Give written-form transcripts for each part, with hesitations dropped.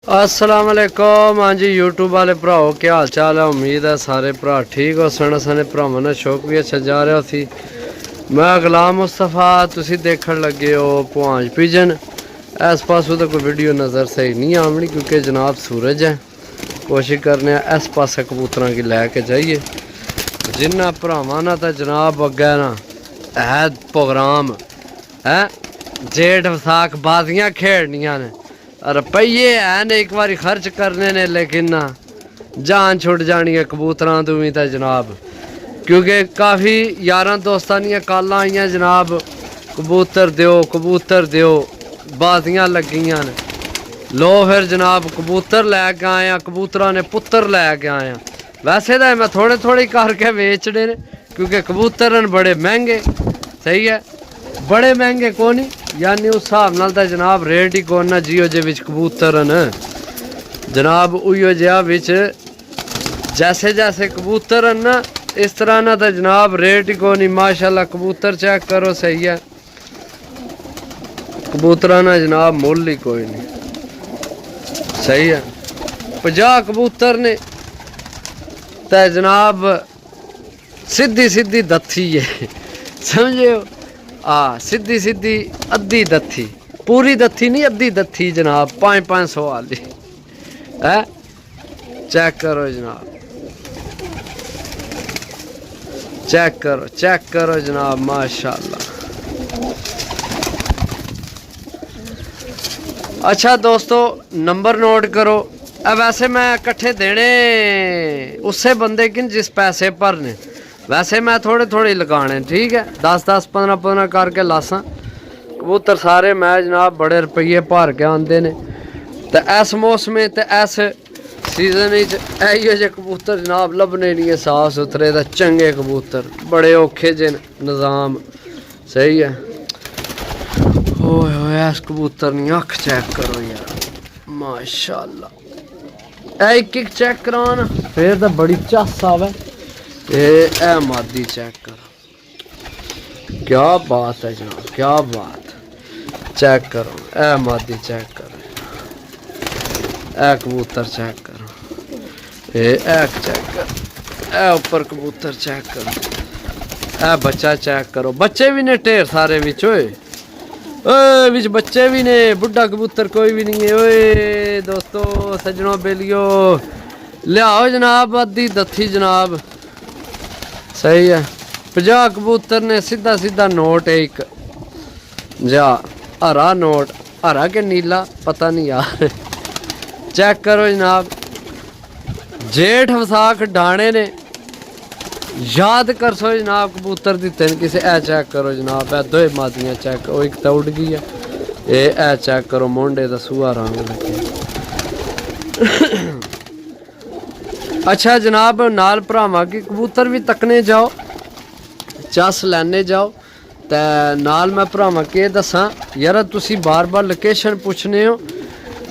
अस्सलाम वालेकुम। हाँ जी यूट्यूब वाले भराओ क्या हाल चाल है। उम्मीद है सारे भरा ठीक हो सन। सारे भरावां ने शौक भी अच्छा जा रहा सी। मैं गुलाम मुस्तफा तुसी देखण लगे हो पुआंज पिजन। इस पासों तो कोई वीडियो नज़र सही नहीं आमनी क्योंकि जनाब सूरज है। कोशिश करने इस पासे कबूतर की लैके जाइए जिन्ना भरावां ना तो जनाब अगे ना है प्रोग्राम है। जेठ वसाख बाजियां खेड़नियां ने रुपये है ने एक बार खर्च करने ने लेकिन ना जान छुट जानी है कबूतरां तो भी तो जनाब क्योंकि काफ़ी यारां दोस्तां दियां कॉलां आईयां जनाब कबूतर दिओ बाजियां लगियां ने लो फिर जनाब कबूतर लैके आए हैं। कबूतरां ने पुत्तर लैके आए हैं। वैसे तो मैं थोड़े थोड़े करके बेचने ने क्योंकि कबूतर बड़े महंगे सही है बड़े महंगे को नहीं यानी उस हिसाब नाल तो जनाब रेट ही कौन ना जियो जे विच कबूतर न जनाब उयो जिहा विच जैसे जैसे कबूतर न इस तरह ना तो जनाब रेट ही को नहीं। माशाल्लाह कबूतर चेक करो सही है कबूतर ना जनाब मुल ही कोई नहीं सही है। 50 कबूतर ने तो जनाब सीधी सीधी दत्थी है समझे हो। सीधी सीधी अद्धी दत्थी पूरी दत्थी नहीं अद्धी दत्थी जनाब 500 वाली है। चेक करो जनाब चेक करो जनाब माशाल्लाह। अच्छा दोस्तों नंबर नोट करो। अब वैसे मैं इकट्ठे देने उससे बंदे किन जिस पैसे भरने वैसे मैं थोड़े थोड़े लगाने ठीक है 10-10 15-15 करके लासा कबूतर सारे मैं जनाब बड़े रुपये भर के आते ने तो इस मौसम तो इस सीजन इो जे कबूतर जनाब लभने नहीं है साफ सुथरे तो चंगे कबूतर बड़े औखे जे निज़ाम सही है। ओए इस कबूतर नी अख चेक करो यार माशाल्लाह एक एक चेक कराना फिर तो बड़ी चस आवे। ए मादी चेक करो क्या बात है जनाब क्या बात चेक करो ए मादी चेक करो ए कबूतर चेक करो ए चेक करो ए ऊपर कबूतर चेक करो ए बच्चा चेक करो बच्चे भी ने ढेर सारे विच ओए विच बच्चे भी ने बुढ़ा कबूतर कोई भी नहीं है। ओए दोस्तों सजनों बेलियो लियाओ जनाब अद्धी दत्थी जनाब सही है। 50 कबूतर ने सीधा सीधा नोट एक जा हरा नोट हरा के नीला पता नहीं यार चेक करो जनाब जेठ वसाख डाने ने याद कर सो जनाब कबूतर दिते ने किसे ए चेक करो जनाब ए दो मादियां चेक एक तो उड़ गई है ए चेक करो मोंडे का सूहा रंग लगे। अच्छा जनाब नाल भरावां की कबूतर भी तकने जाओ चस लैने जाओ तो नाल मैं भरावां के दसा यार तुसी बार बार लोकेशन पूछने हो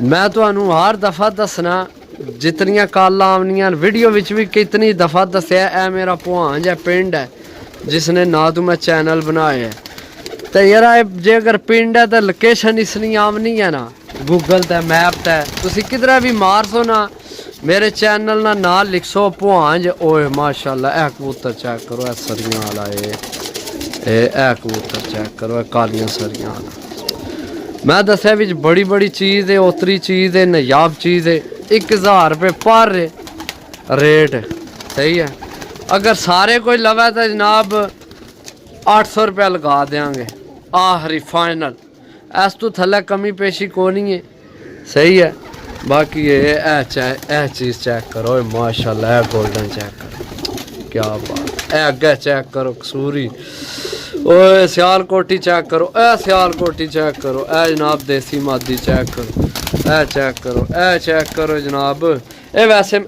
मैं तुहानू हर दफ़ा दसना जितनियां कॉलां आवनियां वीडियो विच भी कितनी दफ़ा दस्या है मेरा पुआंज है पिंड है जिसने ना तो मैं चैनल बनाया है तो यार जे अगर पिंड है तो लोकेशन इसलिए आवनी है ना गूगल ते मैप ते तुसी किधरा भी मार सो ना मेरे चैनल ना नाल लिख सो पुआंज। ओए माशाल्लाह ए कबूतर चेक करो ए सरियां वाला ए कबूतर चेक करो ए कालियां सरियां वाला मैं दस्या बिच बड़ी बड़ी चीज़ है ओतरी चीज़ है नायाब चीज़ है 1000 रुपये पर रेट सही है। अगर सारे कोई लवे तो जनाब 800 रुपया लगा देंगे आखिरी फाइनल इस तो थल्ले कमी पेशी को नहीं है सही है। बाकी ये चीज़ चेक करो माशाल्लाह गोल्डन चेक करो क्या बात है अगे चेक करो कसूरी ओए सियालकोटी चेक करो सियालकोटी चेक करो जनाब देसी मादी चेक करो चेक करो जनाब वैसे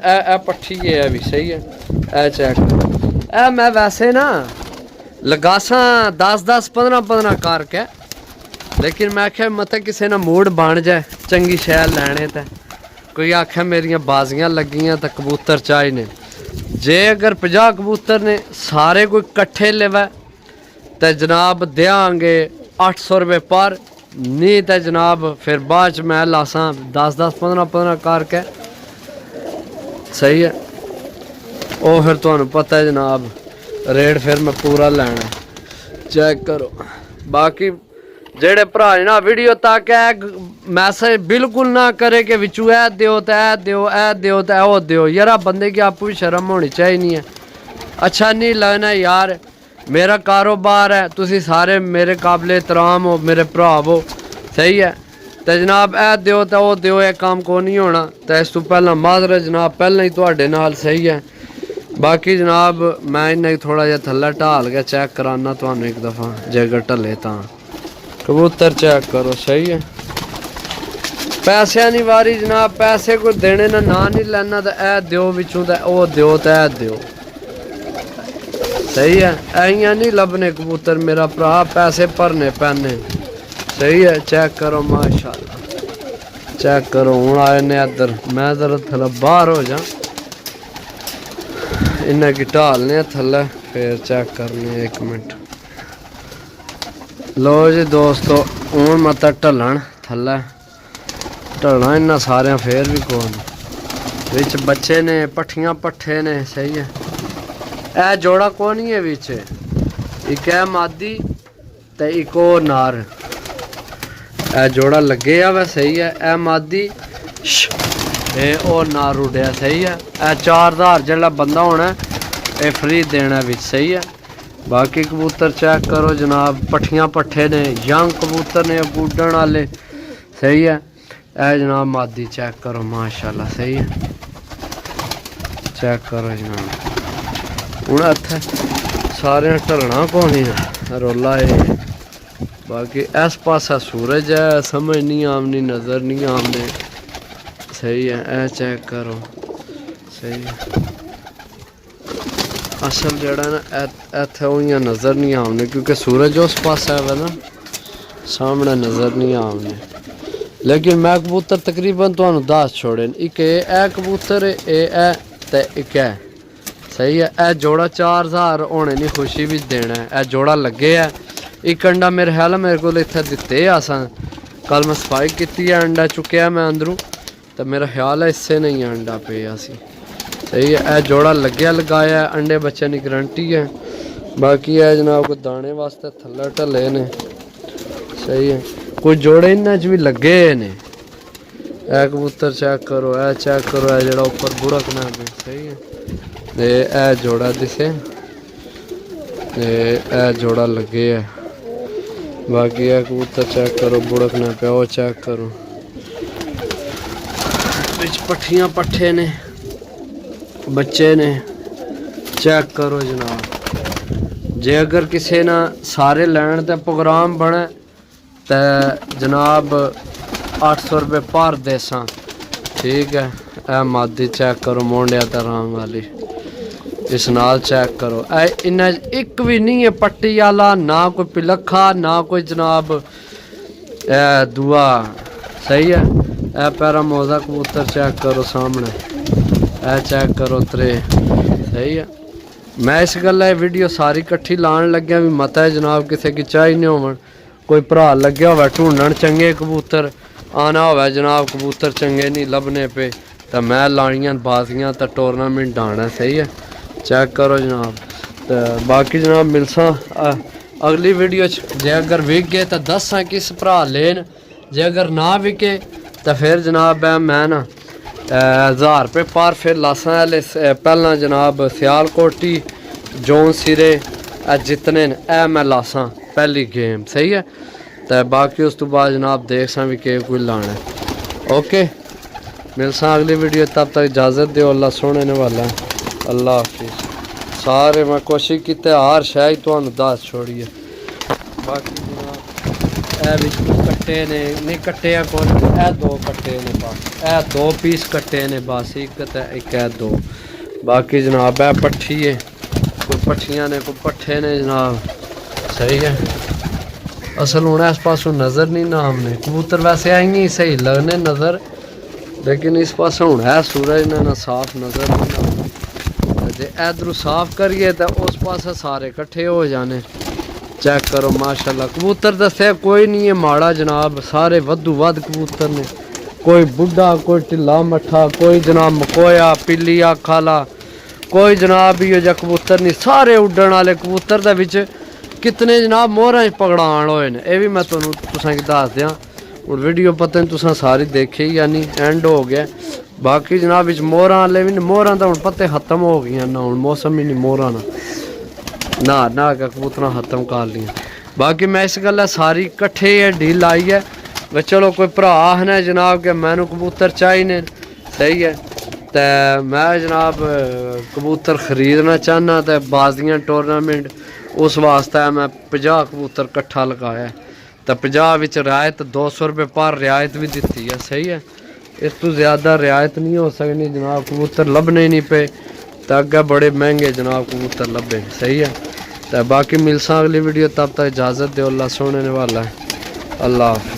पट्ठी है भी सही है चेक करो मैं वैसे ना लगासा 10-10 15-15 करके लेकिन मैं आख्या मतलब किसी ना मूड बन जाए चंगी शैल लैने ते कोई आख्या मेरिया बाजियां लगियां तो कबूतर चाहिए जे अगर 50 कबूतर ने सारे कोई कट्ठे लेवे तो जनाब देंगे 800 रुपये पर नहीं तो जनाब फिर बाद च मैं लासा 10-10 15-15 करके सही है। वो फिर तुहानू पता है जनाब रेट फिर मैं पूरा लेना। चेक करो। बाकी जेड़े भरा ना वीडियो तक मैसेज बिल्कुल ना करे कि विचू ऐ दियो तो ऐ दियो ऐ दियो तो वो दियो यार, बंदे की आपू भी शर्म होनी चाहिए नहीं है। अच्छा नहीं लगना यार, मेरा कारोबार है, तुसी सारे मेरे काबिल एहतराम हो, मेरे भरा हो सही है। तो जनाब ऐ दियो तो वो दियो, ये काम को नहीं होना। तो इस तो पहला माजरा जनाब पहले ही तुहाडे नाल सही है। बाकी जनाब मैं इन्हें थोड़ा जिहा थल्ले ढाल के चेक कराना तुहानू एक दफ़ा, जेकर ढले तो कबूतर चेक करो सही है। पैसे नहीं वारी जनाब, पैसे कोई देने ना नहीं लेना। तो ऐ दियो विचों तो वो दियो तो ऐ दियो सही है। ऐइयां नहीं लभने कबूतर मेरा भरा, पैसे भरने पैने सही है। चेक करो माशाल्लाह, चेक करो। हूँ आए ने इधर, मैं इधर थल्ले बाहर हो जा, इन्हें की ढालने थल्ले फिर चेक करने। एक मिनट लो जी दोस्तों, हूँ मत ढलन थल्ले ढलना इन्ना सारे फिर भी कौन बिच बच्चे ने, पट्ठियां पट्ठे ने सही है। ए जोड़ा को नहीं है बिच, एक है मादी तो एक और नार। ए जोड़ा लगे आ वै सही है। ए मादी ए और नार उड़िया सही है। ए 4000 जड़ा बंदा होना ये फ्री देना बिच सही है। बाकी कबूतर चेक करो जनाब, पट्ठियां पट्ठे ने, यंग कबूतर ने, गुडन वाले सही है। ए जनाब मादी चेक करो माशाल्लाह सही है। चेक करो जनाब, हूँ इत्थे सारे ढलना कौन है रोला है। बाकी इस पासा सूरज है, समझ नहीं आमनी, नज़र नहीं आमने सही है। ए चेक करो सही है। असल जड़ा ना इत्थे उइयां नज़र नहीं आमने क्योंकि सूरज उस पासा है ना, सामने नज़र नहीं आमने। लेकिन मैं कबूतर तकरीबन तुहानू 10 छोड़े, एक ए कबूतर ए ते एक है सही है। ए जोड़ा 4000 होने नहीं, खुशी भी देना है। ए जोड़ा लगे है। एक अंडा मेरे ख्याल मेरे को इतने दिते असा, कल मैं सफाई की है, अंडा चुकया मैं अंदरों, तो मेरा ख्याल है इससे नहीं अंडा पे सी सही है। ए जोड़ा लगे लगाया, अंडे बच्चे की गारंटी है। बाकी है जनाब कोई दाने वास्ते थल्ले ढले ने सही है। कोई जोड़े इन्हें भी लगे ने। ए कबूतर चेक करो, ए चेक करो, ए जड़ा उपर बुड़कना पे सही है। ए जोड़ा दिसे, ए जोड़ा लगे है। बाकी है कबूतर चेक करो, बुड़कना पे वो चेक करो, बिच पट्ठियां पट्ठे ने, बच्चे ने चेक करो जनाब। जे अगर किसी ना सारे लैन का प्रोग्राम बने तो जनाब 800 रुपये पर देसा ठीक है। ए मादी चेक करो, मोंडिया तरह वाली, इस नाल चेक करो। इन्हें एक भी नहीं है पट्टी वाला, ना कोई पिलखा, ना कोई जनाब दुआ सही है। ए पैरा मोजा कबूतर चेक करो सामने, ए चेक करो त्रे सही है। मैं इस गल्ला वीडियो सारी कट्ठी लान लग्या भी मत है जनाब किसी की चाही नहीं हो, कोई भरा लग्या हो ढूंढन चंगे कबूतर, आना हो जनाब कबूतर चंगे नहीं लभने पे, तो मैं लानियां बाजियां तो टूरनामेंट डाना सही है। चेक करो जनाब। तो बाकी जनाब मिलसा अगली वीडियो जे अगर विक गए तो दसा किस भरा लेन, जे अगर ना विके तो फिर जनाब मैं ना 1000 रुपये पर फिर लासा पहला जनाब सियालकोटी जोन सिरे जितने ए मैं लासा पहली गेम सही है। तो बाकी उस तो बाद जनाब देख सा भी के कोई लाना है। ओके मिलसा अगली वीडियो, तब तक इजाज़त दो। अल्लाह सोने ने वाला है। अल्लाह हाफिज़। सारे मैं कोशिश की हर शायद तो 10 छोड़िए। बाकी जनाब ए भी कट्टे ने नहीं कट्टे कौन, ए 2 कट्टे ने बस, ए 2 पीस कट्टे ने बस, एक तो एक है 2। बाकी जनाब ए पट्ठी है, कोई पट्ठियाँ ने कोई पट्ठे ने जनाब सही है। असल हूँ इस पासों नज़र नहीं ना हमने कबूतर वैसे आएंगे सही लगने नज़र, लेकिन इस पास हूँ है सूरज ना साफ नज़र नहीं। जे इधरों साफ करिए तो उस पास सारे इकट्ठे हो जाने, चेक करो माशाल्लाह। कबूतर दस्या कोई नहीं है माड़ा जनाब, सारे वधू वध कबूतर ने, कोई बुढ़ा कोई ढिला मट्ठा, कोई जनाब मकोया पीली अख आला, कोई जनाब इहो जिहा कबूतर नहीं, सारे उड्डण वाले कबूतर दे विच कितने जनाब मोहरां च पगड़ाण होए ने, ये भी मैं तुहानूं तुसां गी दस दियां। हुण वीडियो पता नहीं तुसां सारी देखी यानी एंड हो गया। बाकी जनाब विच मोहरां वाले भी ने, मोहरां तां हुण पत्ते खत्म हो गईयां ना, हुण मौसम ही नहीं मोहरां ना ना के कबूतरां खत्म कर लियां। बाकी मैं इस गल्ला सारी कट्ठे है डील आई है वे, चलो कोई भरा आखना जनाब के मैनू कबूतर चाहिए, सही है, तो मैं जनाब कबूतर खरीदना चाहना, तो बाजियां टूरनामेंट उस वास्ते मैं 50 कबूतर कट्ठा लगाया, तो 50 विच रियायत 200 रुपये पर रियायत भी दी है, सही है। इस तो ज़्यादा रियायत नहीं हो सकनी जनाब, कबूतर लभने ही नहीं पे, तो अगे बड़े महंगे जनाब कबूतर लभे, सही है। तो बाकी मिलसा अगली वीडियो, तब तक इजाज़त दो, अल्लाह सोने वाला है, अल्लाह हाफ़िज़।